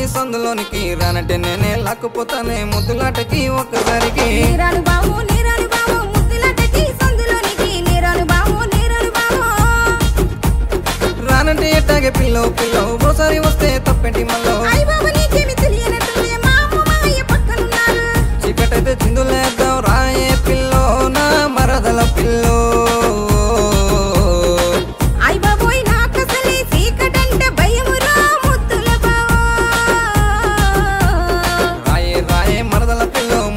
సందులోనికి రానంటే నేనే లాక్కుపోతానే ముద్దులాటకి ఒక్కసారికి రానంటే ఎట్టాగే పిల్లో పిల్లో ఓసారి వస్తే తప్పేంటి మళ్ళీ చీకటైతే చిందులేద్దాం రాయే పిల్లో నా మరదల పిల్లో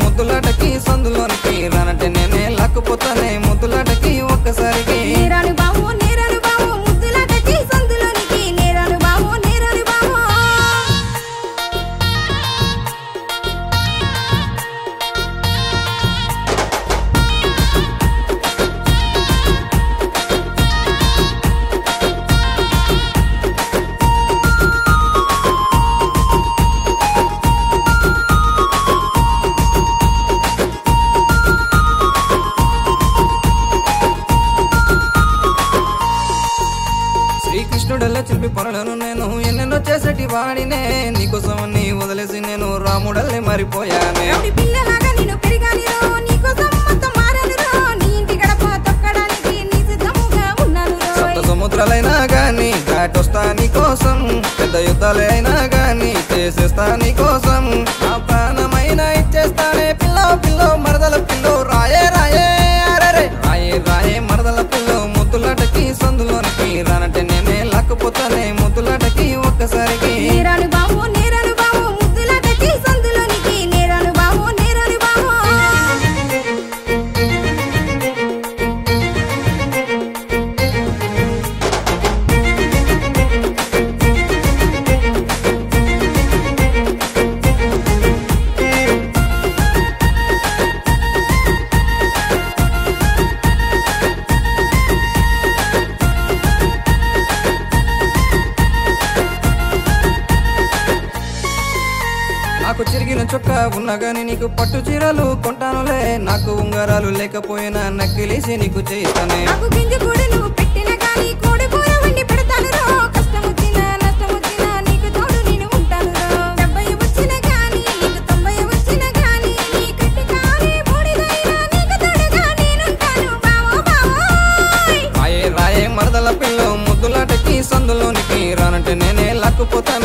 ముద్దులాటకి సందులోనికి రానంటే నేనే లాక్కుపోతానే ముద్దులాటకి ఒక్కసారికి శ్రీకృష్ణుడల్లా చిలిపి పనులను నేను ఎన్నెన్నో చేసేటి వాడినే నీకోసం నీ వదిలేసి నేను రాముడల్లే మారిపోయానే సప్త సముద్రాలైనా గాని దాటొస్తా నీ కోసం పెద్ద యుద్ధాలే అయినా గాని చేసేస్తా నీ కోసం నా ప్రాణమైనా ఇచ్చేస్తానే పిల్లో పిల్లో మరదల పిల్లో రాయే రాయే అరే రాయే రాయే మరదల పిల్లో ముద్దులాటకి సందులోనికి రానంటే నేనే లాక్కుపోతానే ముద్దులాటకి ఒక్కసారికి నాకు చిరిగిన చొక్కా ఉన్నా గాని నీకు పట్టు చీరలు కొంటానులే నాకు ఉంగరాలు లేకపోయినా నక్కిలేసి నీకు చేస్తానే రాయే రాయే మరదల పిల్లో ముద్దులాటకి సందులోనికి రానంటే నేనే లాక్కుపోతాను